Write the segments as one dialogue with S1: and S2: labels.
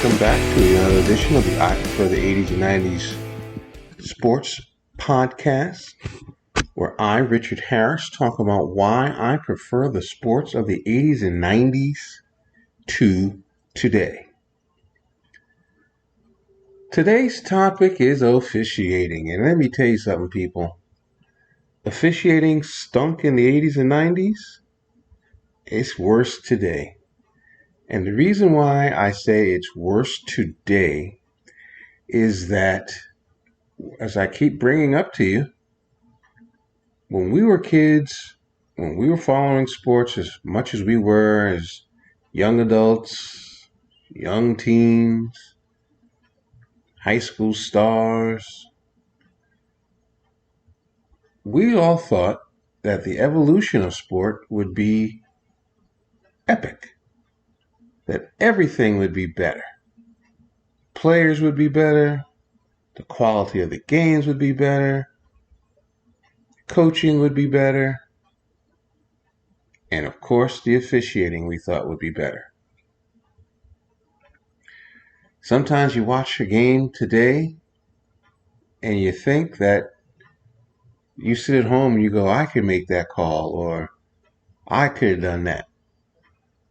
S1: welcome back to another edition of the I Prefer the 80s and 90s Sports Podcast, where I, Richard Harris, talk about why I prefer the sports of the 80s and 90s to today. Today's topic is officiating, and let me tell you something, people. Officiating stunk in the 80s and 90s. It's worse today. And the reason why I say it's worse today is that, as I keep bringing up to you, when we were kids, when we were following sports as much as we were as young adults, young teens, high school stars, we all thought that the evolution of sport would be epic, that everything would be better. Players would be better, the quality of the games would be better, coaching would be better, and of course the officiating we thought would be better. Sometimes you watch a game today and you think that you sit at home and you go, I could make that call, or I could have done that.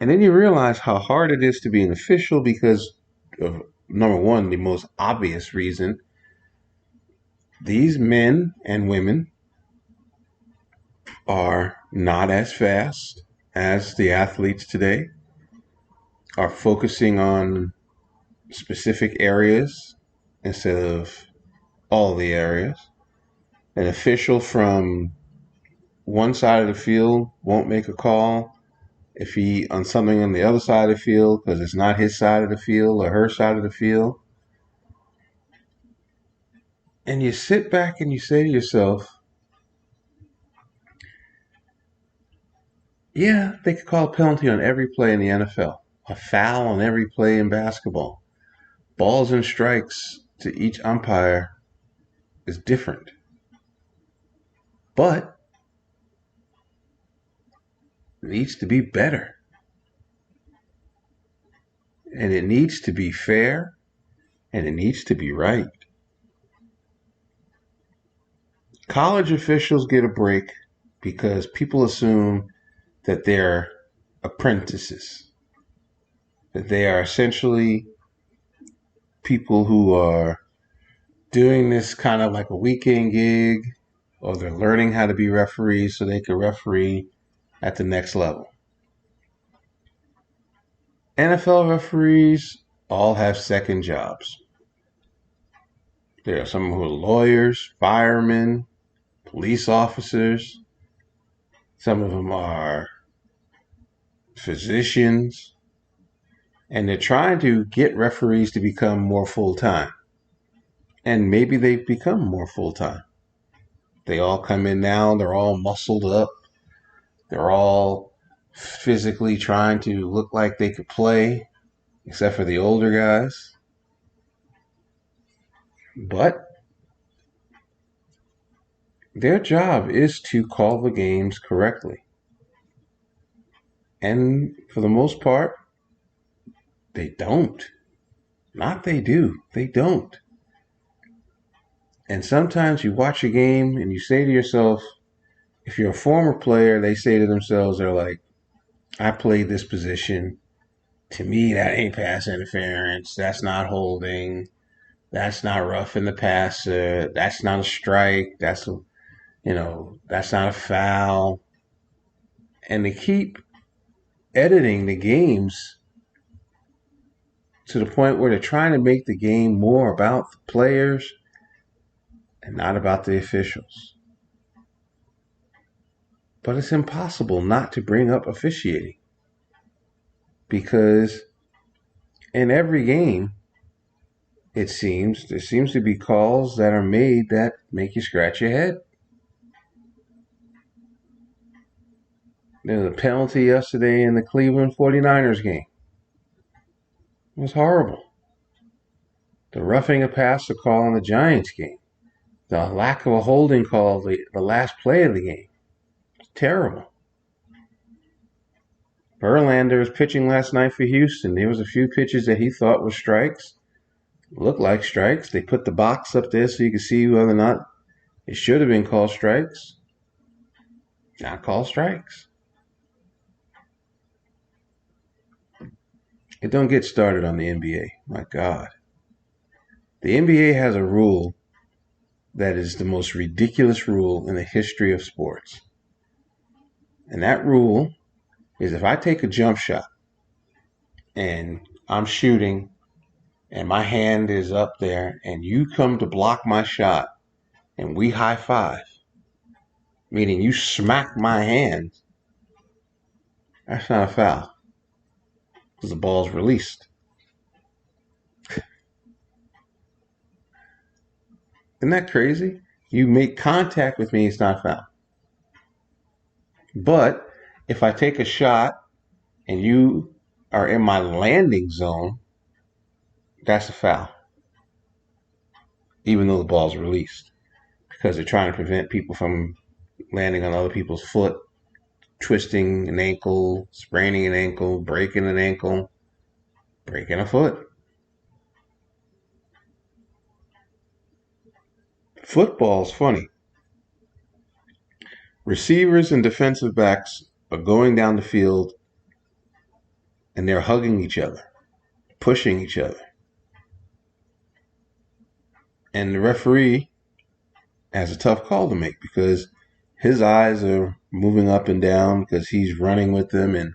S1: And then you realize how hard it is to be an official because of, number one, the most obvious reason. These men and women are not as fast as the athletes today, are focusing on specific areas instead of all the areas. An official from one side of the field won't make a call if he on something on the other side of the field because it's not his side of the field or her side of the field. And you sit back and you say to yourself, yeah, they could call a penalty on every play in the NFL, a foul on every play in basketball. Balls and strikes to each umpire is different. But it needs to be better. And it needs to be fair, and it needs to be right. College officials get a break because people assume that they're apprentices, that they are essentially people who are doing this kind of like a weekend gig, or they're learning how to be referees so they can referee at the next level. NFL referees all have second jobs. There are some who are lawyers, firemen, police officers. Some of them are physicians. And they're trying to get referees to become more full-time. And maybe they've become more full-time. They all come in now, they're all muscled up. They're all physically trying to look like they could play, except for the older guys. But their job is to call the games correctly. And for the most part, they don't. Not they do. They don't. And sometimes you watch a game and you say to yourself, if you're a former player, they say to themselves, they're like, I played this position. To me, that ain't pass interference. That's not holding. That's not roughing the passer. That's not a strike. That's not a foul. And they keep editing the games to the point where they're trying to make the game more about the players and not about the officials. But it's impossible not to bring up officiating, because in every game, there seems to be calls that are made that make you scratch your head. There was a penalty yesterday in the Cleveland 49ers game. It was horrible. The roughing a passer call in the Giants game. The lack of a holding call the last play of the game. It's terrible. Verlander was pitching last night for Houston. There was a few pitches that he thought were strikes. Looked like strikes. They put the box up there so you could see whether or not it should have been called strikes. Not called strikes. It don't get started on the NBA. My God. The NBA has a rule that is the most ridiculous rule in the history of sports. And that rule is if I take a jump shot and I'm shooting and my hand is up there and you come to block my shot and we high five, meaning you smack my hand, that's not a foul because the ball's released. Isn't that crazy? You make contact with me, it's not a foul. But if I take a shot and you are in my landing zone, that's a foul. Even though the ball's released. Because they're trying to prevent people from landing on other people's foot, twisting an ankle, spraining an ankle, breaking an ankle, breaking a foot. Football's funny. Receivers and defensive backs are going down the field and they're hugging each other, pushing each other. And the referee has a tough call to make because his eyes are moving up and down because he's running with them and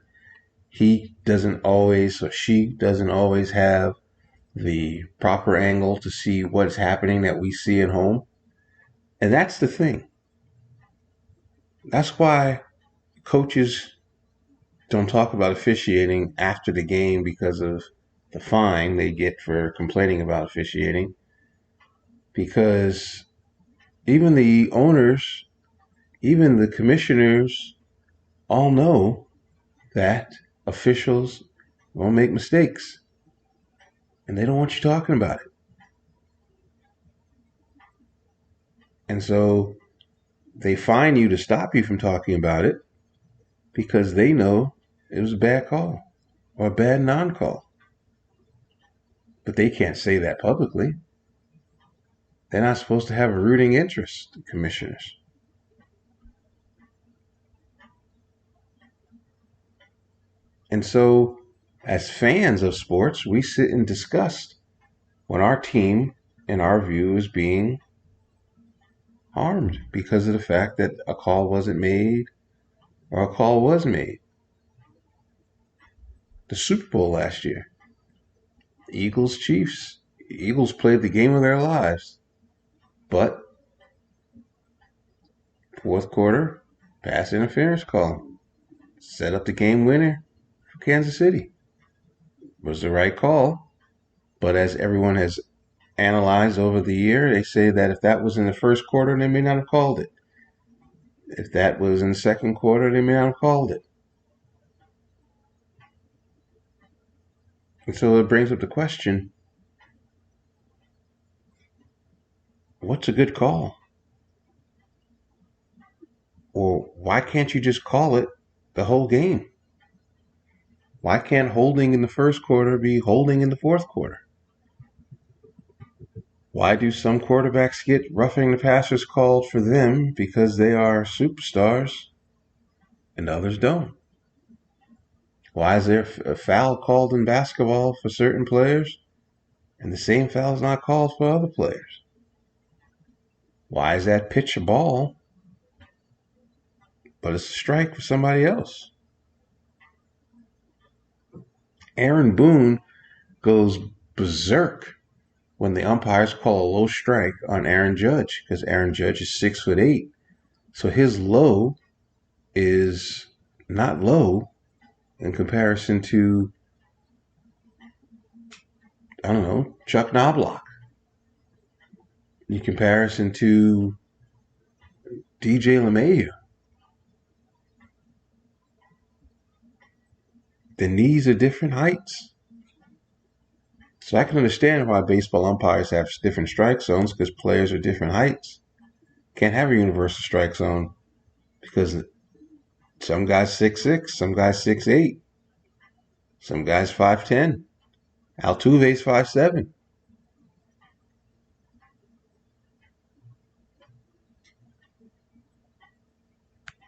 S1: he doesn't always or she doesn't always have the proper angle to see what's happening that we see at home. And that's the thing. That's why coaches don't talk about officiating after the game because of the fine they get for complaining about officiating. Because even the owners, even the commissioners all know that officials will make mistakes. And they don't want you talking about it. And so they fine you to stop you from talking about it because they know it was a bad call or a bad non-call. But they can't say that publicly. They're not supposed to have a rooting interest, the commissioners. And so, as fans of sports, we sit in disgust when our team, in our view, is being harmed because of the fact that a call wasn't made or a call was made. The Super Bowl last year, Eagles Chiefs. Eagles played the game of their lives, but fourth quarter pass interference call set up the game winner for Kansas City. It was the right call, but as everyone has analyzed over the year, they say that if that was in the first quarter, they may not have called it. If that was in the second quarter, they may not have called it. And so it brings up the question, what's a good call? Or why can't you just call it the whole game? Why can't holding in the first quarter be holding in the fourth quarter? Why do some quarterbacks get roughing the passers called for them because they are superstars and others don't? Why is there a foul called in basketball for certain players and the same foul is not called for other players? Why is that pitch a ball, but it's a strike for somebody else? Aaron Boone goes berserk when the umpires call a low strike on Aaron Judge because Aaron Judge is 6'8". So his low is not low in comparison to, I don't know, Chuck Knobloch. In comparison to DJ LeMahieu. The knees are different heights. So I can understand why baseball umpires have different strike zones because players are different heights. Can't have a universal strike zone because some guy's 6'6", some guy's 6'8". Some guys 5'10". Altuve's 5'7".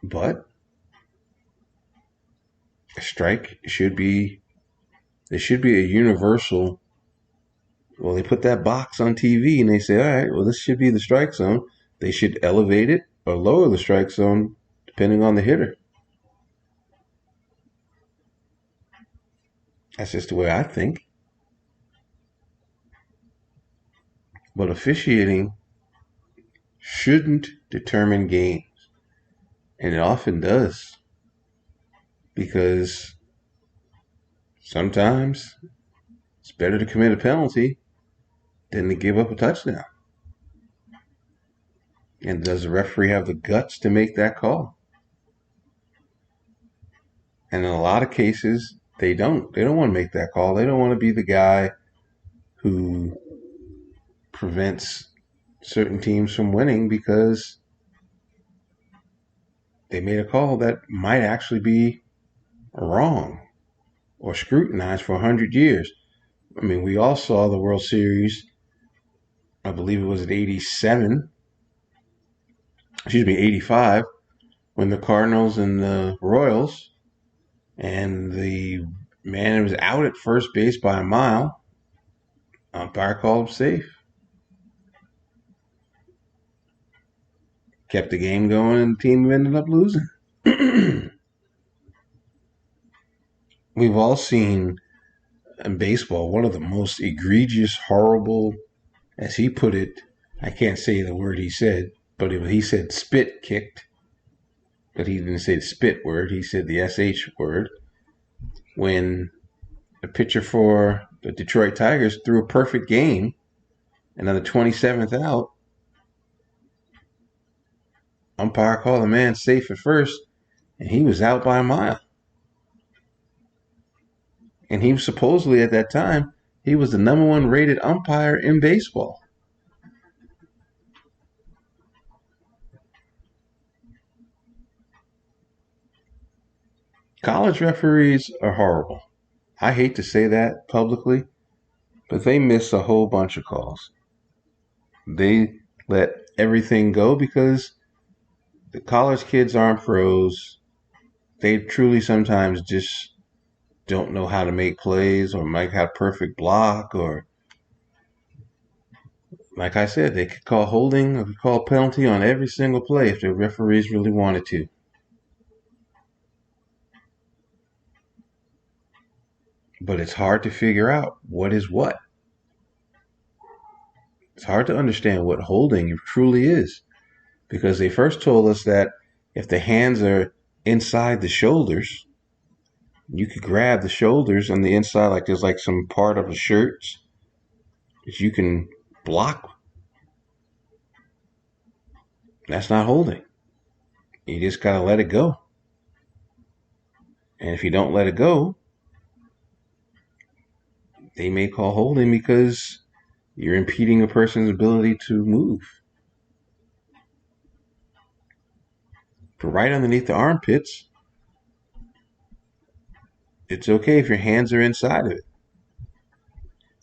S1: But a strike should be there should be a universal. Well, they put that box on TV and they say, all right, well, this should be the strike zone. They should elevate it or lower the strike zone depending on the hitter. That's just the way I think. But officiating shouldn't determine games. And it often does. Because sometimes it's better to commit a penalty than to give up a touchdown. And does the referee have the guts to make that call? And in a lot of cases, they don't. They don't want to make that call. They don't want to be the guy who prevents certain teams from winning because they made a call that might actually be wrong or scrutinized for 100 years. I mean, we all saw the World Series, I believe it was at 85, when the Cardinals and the Royals, and the man was out at first base by a mile, umpire called him safe. Kept the game going, and the team ended up losing. We've all seen in baseball one of the most egregious, horrible, as he put it, I can't say the word he said, but he said spit kicked, but he didn't say the spit word, he said the SH word, when the pitcher for the Detroit Tigers threw a perfect game, and on the 27th out, umpire called the man safe at first, and he was out by a mile. And he was supposedly at that time, he was the number one rated umpire in baseball. College referees are horrible. I hate to say that publicly, but they miss a whole bunch of calls. They let everything go because the college kids aren't pros. They truly sometimes just don't know how to make plays or might have perfect block, or like I said, they could call holding or could call penalty on every single play if the referees really wanted to. But it's hard to figure out what is what. It's hard to understand what holding truly is, because they first told us that if the hands are inside the shoulders, you could grab the shoulders on the inside, like there's like some part of the shirt that you can block. That's not holding. You just gotta let it go. And if you don't let it go, they may call holding because you're impeding a person's ability to move. But right underneath the armpits, it's okay if your hands are inside of it.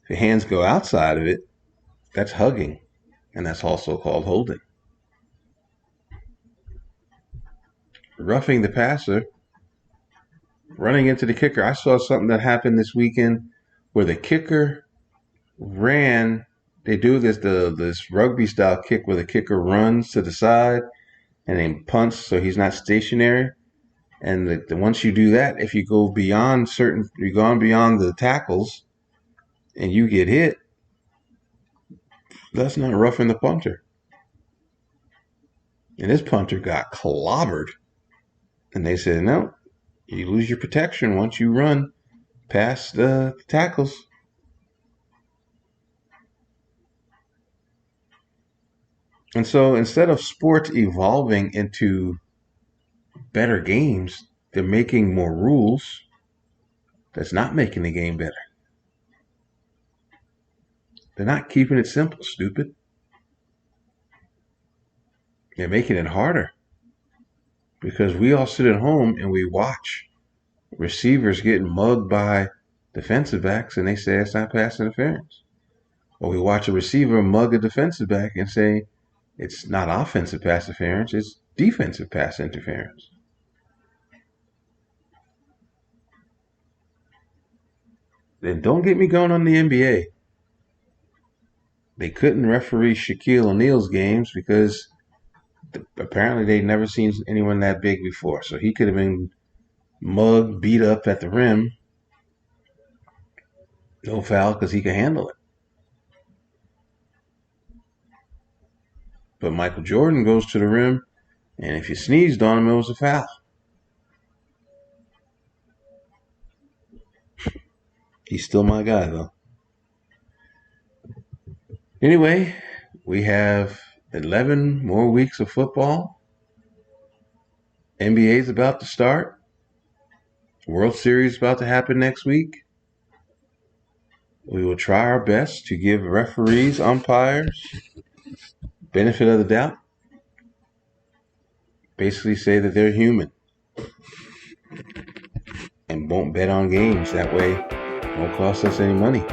S1: If your hands go outside of it, that's hugging, and that's also called holding. Roughing the passer, running into the kicker. I saw something that happened this weekend where the kicker ran. They do this rugby style kick where the kicker runs to the side and then punts, so he's not stationary. And once you do that, if you go beyond you've gone beyond the tackles, and you get hit, that's not roughing the punter. And this punter got clobbered, and they said, no, you lose your protection once you run past the tackles. And so instead of sports evolving into better games, they're making more rules. That's not making the game better. They're not keeping it simple, stupid. They're making it harder because we all sit at home and we watch receivers getting mugged by defensive backs and they say it's not pass interference. Or we watch a receiver mug a defensive back and say it's not offensive pass interference, it's defensive pass interference. Then don't get me going on the NBA. They couldn't referee Shaquille O'Neal's games because apparently they'd never seen anyone that big before. So he could have been mugged, beat up at the rim. No foul because he could handle it. But Michael Jordan goes to the rim, and if you sneezed on him, it was a foul. He's still my guy, though. Anyway, we have 11 more weeks of football. NBA's about to start. World Series is about to happen next week. We will try our best to give referees, umpires, benefit of the doubt. Basically say that they're human. And won't bet on games. That way, it won't cost us any money.